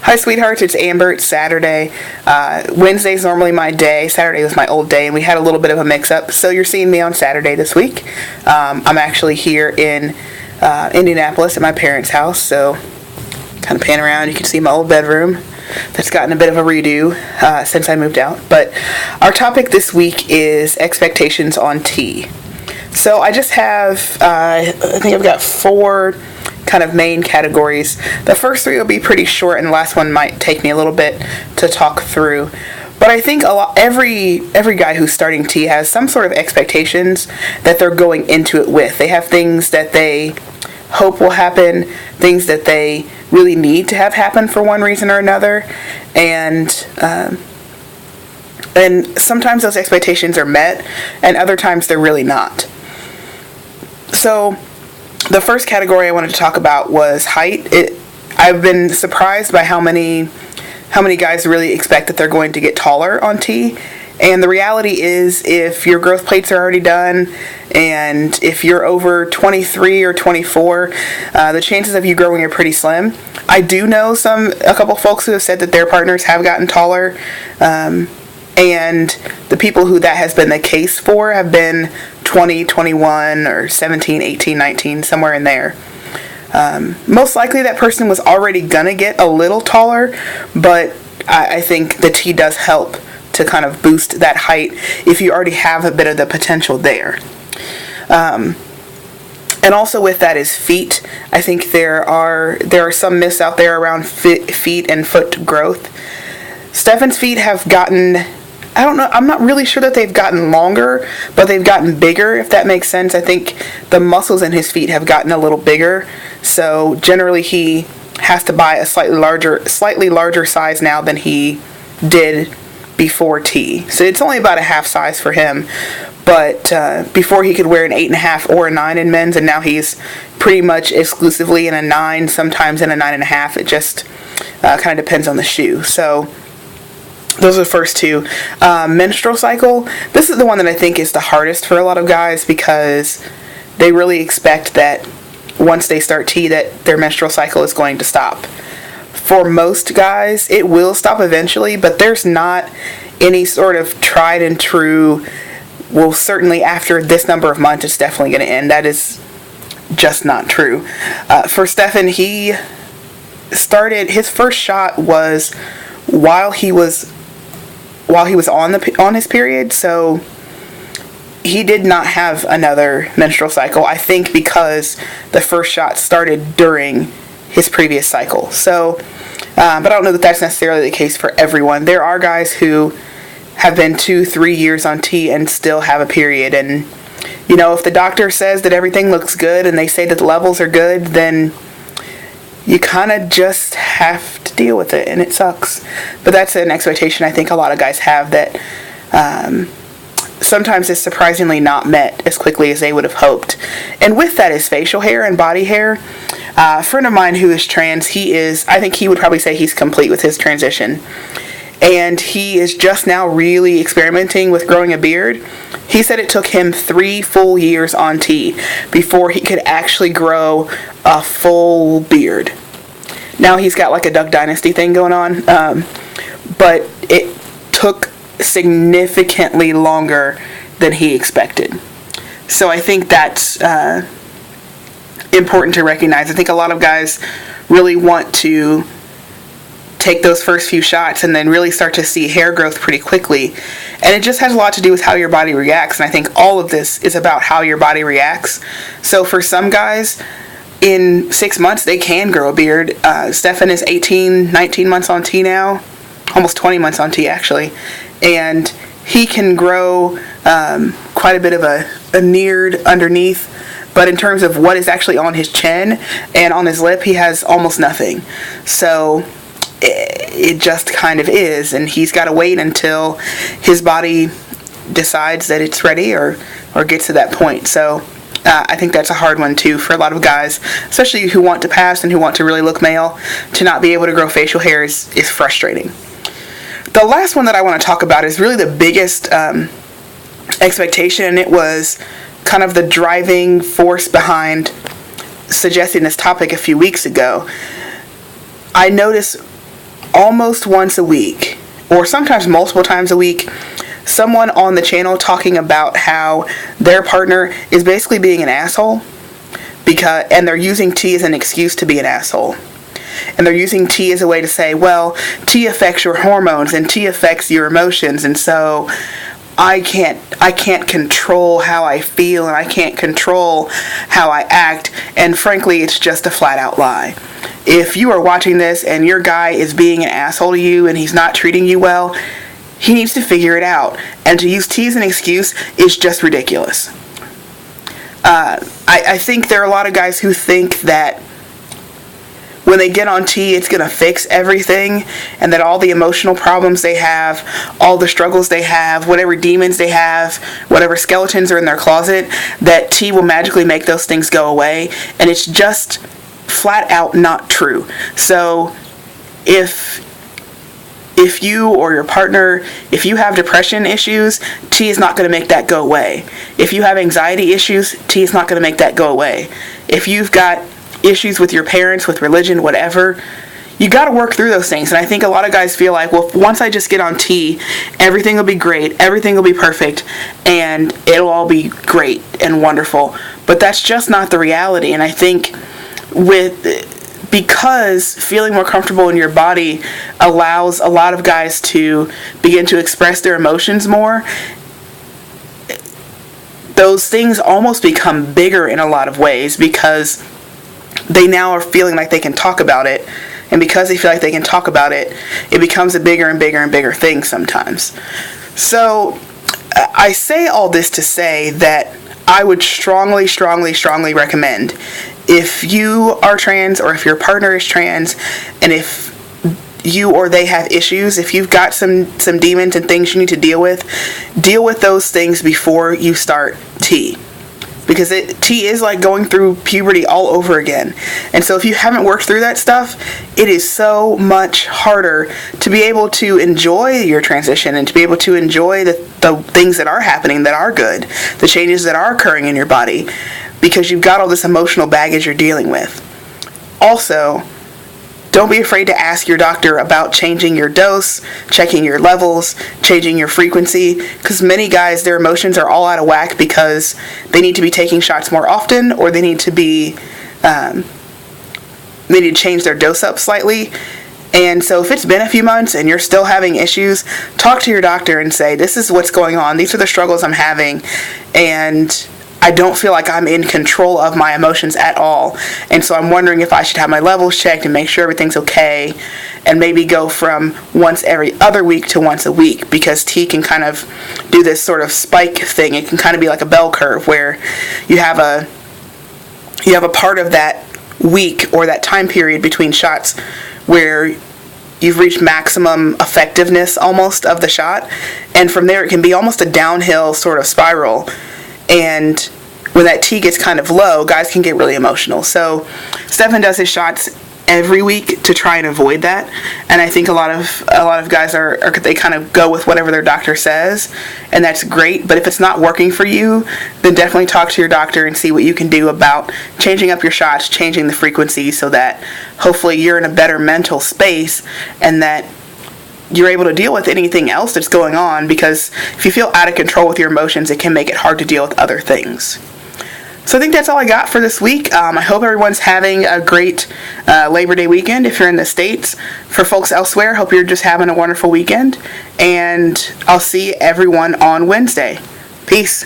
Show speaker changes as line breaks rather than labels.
Hi, sweethearts. It's Amber. It's Saturday. Wednesday's normally my day. Saturday was my old day, and we had a little bit of a mix-up. So you're seeing me on Saturday this week. I'm actually here in Indianapolis at my parents' house. So kind of pan around. You can see my old bedroom that's gotten a bit of a redo since I moved out. But our topic this week is expectations on tea. So I just have, I think I've got 4 kind of main categories. The first 3 will be pretty short, and the last one might take me a little bit to talk through. But I think every guy who's starting tea has some sort of expectations that they're going into it with. They have things that they hope will happen, things that they really need to have happen for one reason or another, and sometimes those expectations are met, and other times they're really not. So the first category I wanted to talk about was height. I've been surprised by how many guys really expect that they're going to get taller on tea. And the reality is, if your growth plates are already done, and if you're over 23 or 24, the chances of you growing are pretty slim. I do know a couple folks who have said that their partners have gotten taller, and the people who that has been the case for have been 20, 21, or 17, 18, 19, somewhere in there. Most likely that person was already going to get a little taller, but I think the tea does help to kind of boost that height if you already have a bit of the potential there. And also with that is feet. I think there are some myths out there around feet and foot growth. Stefan's feet have gotten, I don't know, I'm not really sure that they've gotten longer, but they've gotten bigger, if that makes sense. I think the muscles in his feet have gotten a little bigger, so generally he has to buy a slightly larger size now than he did before tea. So it's only about a half size for him, but before he could wear an 8.5 or a 9 in men's, and now he's pretty much exclusively in a 9, sometimes in a 9.5. It just kind of depends on the shoe. So those are the first 2. Menstrual cycle. This is the one that I think is the hardest for a lot of guys, because they really expect that once they start tea that their menstrual cycle is going to stop. For most guys, it will stop eventually, but there's not any sort of tried and true, well, certainly after this number of months it's definitely going to end. That is just not true. For Stefan, he started, his first shot was while he was on his period, so he did not have another menstrual cycle, I think because the first shot started during his previous cycle. So, but I don't know that that's necessarily the case for everyone. There are guys who have been 2-3 years on tea and still have a period, and you know, if the doctor says that everything looks good and they say that the levels are good, then you kind of just have to deal with it, and it sucks. But that's an expectation I think a lot of guys have that sometimes is surprisingly not met as quickly as they would have hoped. And with that is facial hair and body hair. A friend of mine who is trans, I think he would probably say he's complete with his transition. And he is just now really experimenting with growing a beard. He said it took him 3 full years on tea before he could actually grow a full beard. Now he's got like a Duck Dynasty thing going on, but it took significantly longer than he expected. So I think that's important to recognize. I think a lot of guys really want to take those first few shots and then really start to see hair growth pretty quickly. And it just has a lot to do with how your body reacts. And I think all of this is about how your body reacts. So for some guys, in 6 months, they can grow a beard. Stefan is 18, 19 months on tea now. Almost 20 months on tea, actually. And he can grow quite a bit of a neared underneath. But in terms of what is actually on his chin and on his lip, he has almost nothing. So it just kind of is, and he's got to wait until his body decides that it's ready or gets to that point. So I think that's a hard one too for a lot of guys, especially who want to pass and who want to really look male. To not be able to grow facial hair is frustrating. The last one that I want to talk about is really the biggest expectation, and it was kind of the driving force behind suggesting this topic a few weeks ago. I notice almost once a week, or sometimes multiple times a week, someone on the channel talking about how their partner is basically being an asshole, and they're using tea as an excuse to be an asshole. And they're using tea as a way to say, well, tea affects your hormones and tea affects your emotions, and so I can't control how I feel and I can't control how I act. And frankly, it's just a flat out lie. If you are watching this and your guy is being an asshole to you and he's not treating you well, he needs to figure it out. And to use tea as an excuse is just ridiculous. I think there are a lot of guys who think that when they get on tea, it's going to fix everything, and that all the emotional problems they have, all the struggles they have, whatever demons they have, whatever skeletons are in their closet, that tea will magically make those things go away. And it's just flat out not true. So if you or your partner, if you have depression issues, tea is not going to make that go away. If you have anxiety issues, tea is not going to make that go away. If you've got issues with your parents, with religion, whatever, you got to work through those things. And I think a lot of guys feel like, well, once I just get on tea, everything will be great, everything will be perfect, and it'll all be great and wonderful. But that's just not the reality. And I think because feeling more comfortable in your body allows a lot of guys to begin to express their emotions more, those things almost become bigger in a lot of ways, because they now are feeling like they can talk about it. And because they feel like they can talk about it, it becomes a bigger and bigger and bigger thing sometimes. So I say all this to say that I would strongly, strongly, strongly recommend, if you are trans or if your partner is trans, and if you or they have issues, if you've got some demons and things you need to deal with those things before you start tea. Because tea is like going through puberty all over again. And so if you haven't worked through that stuff, it is so much harder to be able to enjoy your transition and to be able to enjoy the things that are happening that are good, the changes that are occurring in your body, because you've got all this emotional baggage you're dealing with. Also, don't be afraid to ask your doctor about changing your dose, checking your levels, changing your frequency, because many guys, their emotions are all out of whack because they need to be taking shots more often, or they need to change their dose up slightly. And so if it's been a few months and you're still having issues, talk to your doctor and say, this is what's going on, these are the struggles I'm having, and I don't feel like I'm in control of my emotions at all. And so I'm wondering if I should have my levels checked and make sure everything's okay, and maybe go from once every other week to once a week, because tea can kind of do this sort of spike thing. It can kind of be like a bell curve where you have a part of that week or that time period between shots where you've reached maximum effectiveness almost of the shot, and from there it can be almost a downhill sort of spiral. And when that T gets kind of low, guys can get really emotional. So Stefan does his shots every week to try and avoid that. And I think a lot of guys they kind of go with whatever their doctor says, and that's great. But if it's not working for you, then definitely talk to your doctor and see what you can do about changing up your shots, changing the frequency, so that hopefully you're in a better mental space and that you're able to deal with anything else that's going on, because if you feel out of control with your emotions, it can make it hard to deal with other things. So I think that's all I got for this week. I hope everyone's having a great Labor Day weekend if you're in the States. For folks elsewhere, hope you're just having a wonderful weekend. And I'll see everyone on Wednesday. Peace.